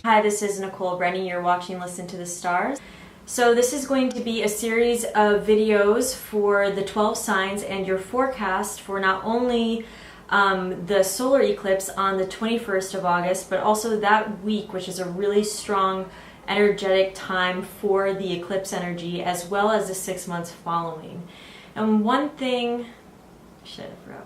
Hi, this is Nicole. Brenny, you're watching Listen to the Stars. So this is going to be a series of videos for the 12 signs and your forecast for not only the solar eclipse on the 21st of August, but also that week, which is a really strong energetic time for the eclipse energy, as well as the 6 months following. And one thing, shit, I forgot.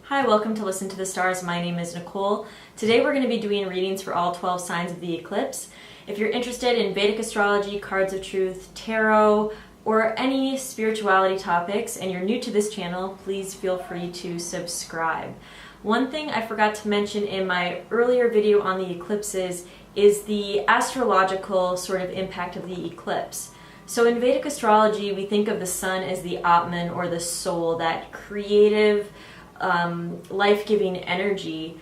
Hi, welcome to Listen to the Stars. My name is Nicole. Today we're going to be doing readings for all 12 signs of the eclipse. If you're interested in Vedic astrology, cards of truth, tarot, or any spirituality topics, and you're new to this channel, please feel free to subscribe. One thing I forgot to mention in my earlier video on the eclipses is the astrological sort of impact of the eclipse. So in Vedic astrology, we think of the sun as the Atman, or the soul, that creative, life-giving energy,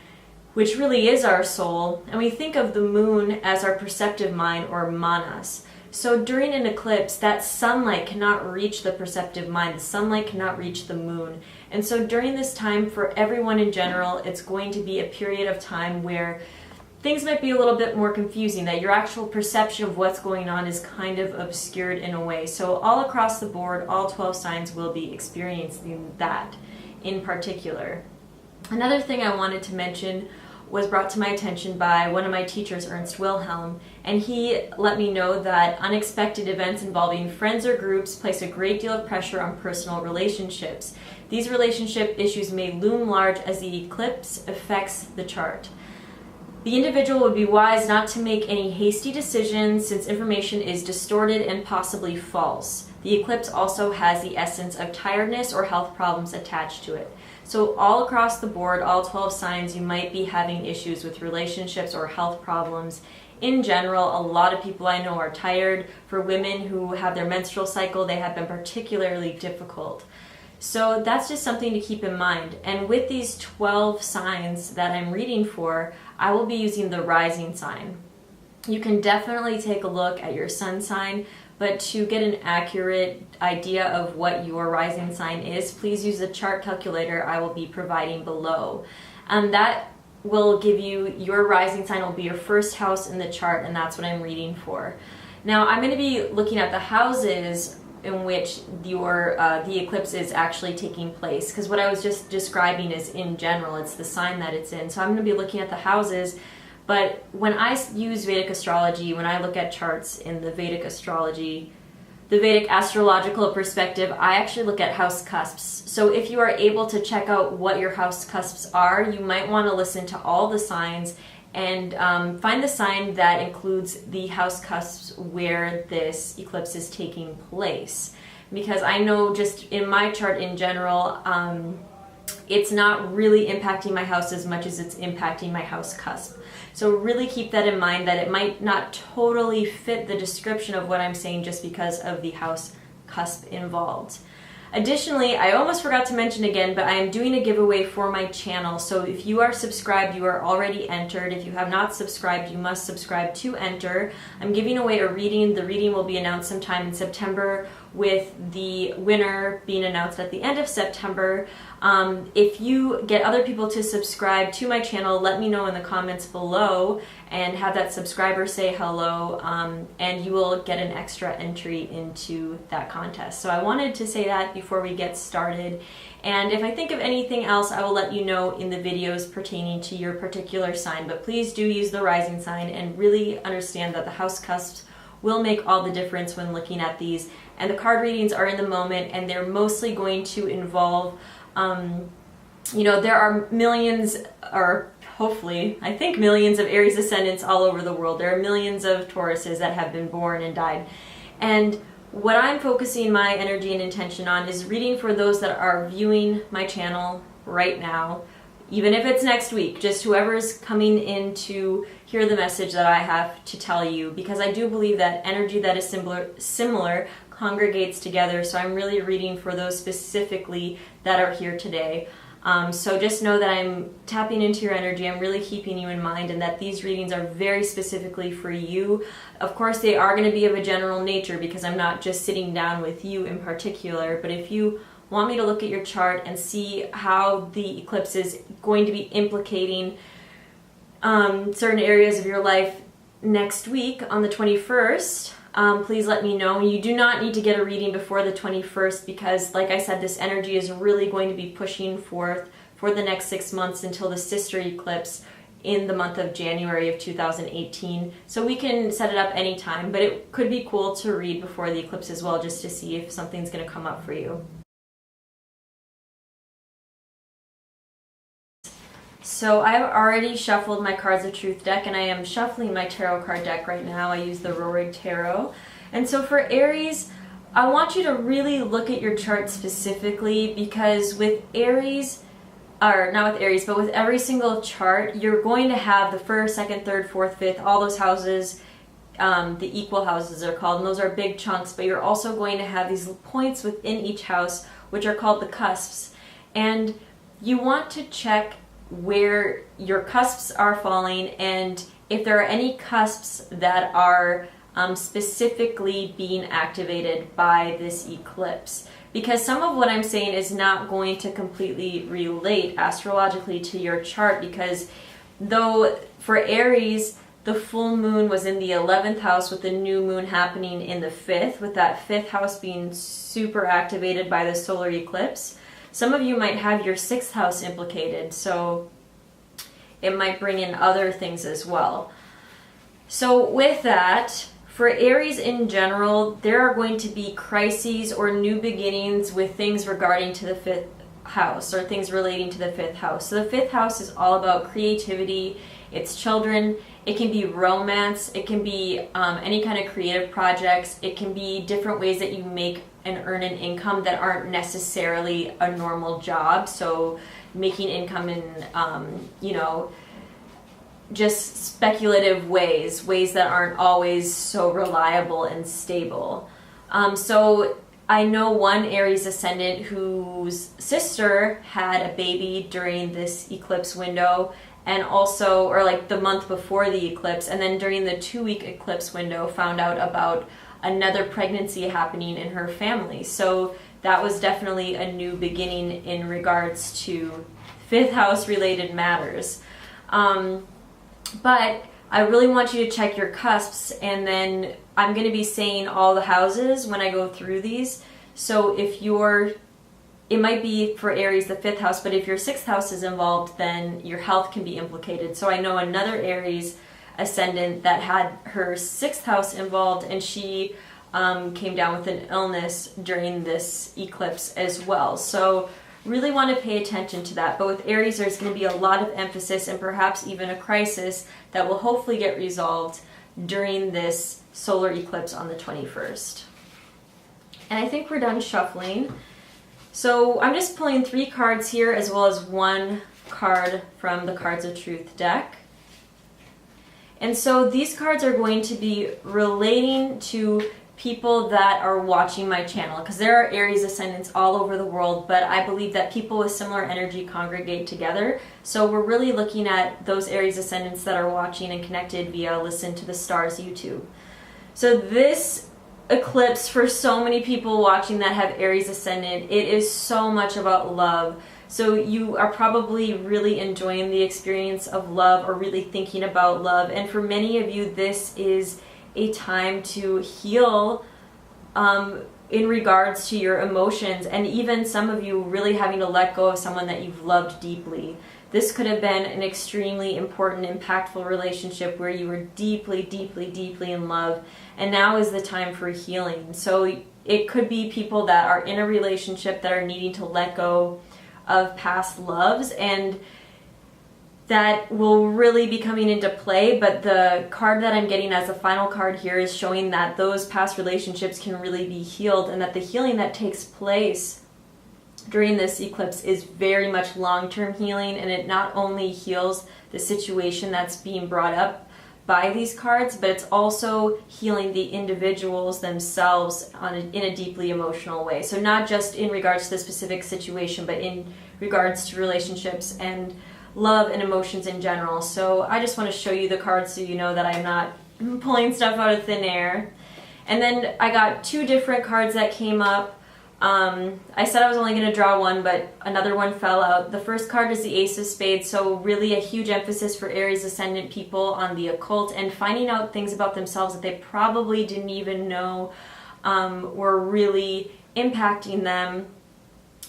which really is our soul, and we think of the moon as our perceptive mind, or manas. So during an eclipse, that sunlight cannot reach the perceptive mind, the sunlight cannot reach the moon. And so during this time, for everyone in general, it's going to be a period of time where things might be a little bit more confusing, that your actual perception of what's going on is kind of obscured in a way. So all across the board, all 12 signs will be experiencing that in particular. Another thing I wanted to mention was brought to my attention by one of my teachers, Ernst Wilhelm, and he let me know that unexpected events involving friends or groups place a great deal of pressure on personal relationships. These relationship issues may loom large as the eclipse affects the chart. The individual would be wise not to make any hasty decisions, since information is distorted and possibly false. The eclipse also has the essence of tiredness or health problems attached to it. So all across the board, all 12 signs, you might be having issues with relationships or health problems. In general, a lot of people I know are tired. For women who have their menstrual cycle, they have been particularly difficult. So that's just something to keep in mind. And with these 12 signs that I'm reading for, I will be using the rising sign. You can definitely take a look at your sun sign, but to get an accurate idea of what your rising sign is, please use the chart calculator I will be providing below. That will give you, your rising sign will be your first house in the chart, and that's what I'm reading for. Now I'm going to be looking at the houses in which your the eclipse is actually taking place, because what I was just describing is in general, it's the sign that it's in. So I'm going to be looking at the houses, but when I use Vedic astrology, when I look at charts in the Vedic astrology, the Vedic astrological perspective, I actually look at house cusps. So if you are able to check out what your house cusps are, you might want to listen to all the signs and find the sign that includes the house cusps where this eclipse is taking place. Because I know just in my chart in general, it's not really impacting my house as much as it's impacting my house cusp. So really keep that in mind, that it might not totally fit the description of what I'm saying just because of the house cusp involved. Additionally, I almost forgot to mention again, but I am doing a giveaway for my channel. So if you are subscribed, you are already entered. If you have not subscribed, you must subscribe to enter. I'm giving away a reading. The reading will be announced sometime in September, with the winner being announced at the end of September. If you get other people to subscribe to my channel, let me know in the comments below and have that subscriber say hello, and you will get an extra entry into that contest. So I wanted to say that before we get started. And if I think of anything else, I will let you know in the videos pertaining to your particular sign. But please do use the rising sign and really understand that the house cusps will make all the difference when looking at these. And the card readings are in the moment, and they're mostly going to involve, there are millions, or hopefully, I think millions of Aries ascendants all over the world. There are millions of Tauruses that have been born and died. And what I'm focusing my energy and intention on is reading for those that are viewing my channel right now, even if it's next week, just whoever's coming in to hear the message that I have to tell you, because I do believe that energy that is similar congregates together. So I'm really reading for those specifically that are here today. So just know that I'm tapping into your energy. I'm really keeping you in mind, and that these readings are very specifically for you. Of course, they are going to be of a general nature, because I'm not just sitting down with you in particular. But if you want me to look at your chart and see how the eclipse is going to be implicating certain areas of your life, next week on the 21st, please let me know. You do not need to get a reading before the 21st because, like I said, this energy is really going to be pushing forth for the next 6 months until the sister eclipse in the month of January of 2018. So we can set it up anytime, but it could be cool to read before the eclipse as well, just to see if something's going to come up for you. So I've already shuffled my Cards of Truth deck, and I am shuffling my tarot card deck right now. I use the Rorig Tarot. And so for Aries, I want you to really look at your chart specifically, because with Aries, or not with Aries, but with every single chart, you're going to have the first, second, third, fourth, fifth, all those houses, the equal houses are called, and those are big chunks, but you're also going to have these points within each house, which are called the cusps. And you want to check where your cusps are falling, and if there are any cusps that are specifically being activated by this eclipse. Because some of what I'm saying is not going to completely relate astrologically to your chart, because though for Aries, the full moon was in the 11th house with the new moon happening in the 5th, with that 5th house being super activated by the solar eclipse, some of you might have your 6th house implicated, so it might bring in other things as well. So with that, for Aries in general, there are going to be crises or new beginnings with things regarding to the 5th house, or things relating to the 5th house. So the 5th house is all about creativity, it's children, it can be romance, it can be any kind of creative projects, it can be different ways that you make and earn an income that aren't necessarily a normal job. So making income in, just speculative ways that aren't always so reliable and stable. So I know one Aries ascendant whose sister had a baby during this eclipse window, and also, or like the month before the eclipse, and then during the 2-week eclipse window found out about another pregnancy happening in her family. So that was definitely a new beginning in regards to 5th house related matters. But I really want you to check your cusps, and then I'm going to be saying all the houses when I go through these. So if it might be for Aries the 5th house, but if your 6th house is involved, then your health can be implicated. So I know another Aries ascendant that had her 6th house involved, and she came down with an illness during this eclipse as well. So really want to pay attention to that. But with Aries, there's going to be a lot of emphasis and perhaps even a crisis that will hopefully get resolved during this solar eclipse on the 21st. And I think we're done shuffling. So I'm just pulling 3 cards here, as well as 1 card from the Cards of Truth deck. And so these cards are going to be relating to people that are watching my channel, because there are Aries ascendants all over the world, but I believe that people with similar energy congregate together. So we're really looking at those Aries ascendants that are watching and connected via Listen to the Stars YouTube. So this eclipse, for so many people watching that have Aries ascendant, it is so much about love. So you are probably really enjoying the experience of love, or really thinking about love. And for many of you, this is a time to heal in regards to your emotions, and even some of you really having to let go of someone that you've loved deeply. This could have been an extremely important, impactful relationship where you were deeply, deeply, deeply in love, and now is the time for healing. So it could be people that are in a relationship that are needing to let go of past loves, and that will really be coming into play. But the card that I'm getting as the final card here is showing that those past relationships can really be healed, and that the healing that takes place during this eclipse is very much long-term healing, and it not only heals the situation that's being brought up by these cards, but it's also healing the individuals themselves in a deeply emotional way. So not just in regards to the specific situation, but in regards to relationships and love and emotions in general. So I just want to show you the cards so you know that I'm not pulling stuff out of thin air. And then I got 2 different cards that came up. I said I was only going to draw one, but another one fell out. The first card is the Ace of Spades, so really a huge emphasis for Aries ascendant people on the occult and finding out things about themselves that they probably didn't even know were really impacting them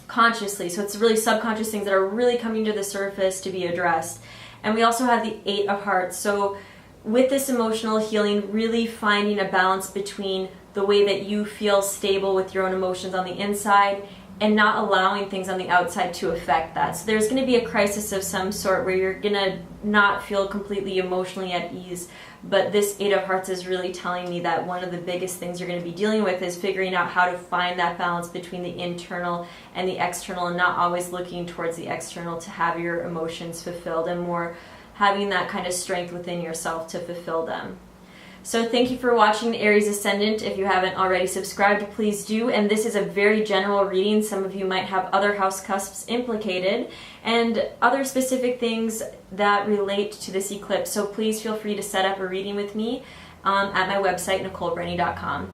consciously. So it's really subconscious things that are really coming to the surface to be addressed. And we also have the Eight of Hearts. So with this emotional healing, really finding a balance between the way that you feel stable with your own emotions on the inside and not allowing things on the outside to affect that. So there's going to be a crisis of some sort where you're going to not feel completely emotionally at ease. But this Eight of Hearts is really telling me that one of the biggest things you're going to be dealing with is figuring out how to find that balance between the internal and the external, and not always looking towards the external to have your emotions fulfilled, and more having that kind of strength within yourself to fulfill them. So thank you for watching Aries Ascendant. If you haven't already subscribed, please do. And this is a very general reading. Some of you might have other house cusps implicated and other specific things that relate to this eclipse. So please feel free to set up a reading with me at my website, NicoleBrenny.com.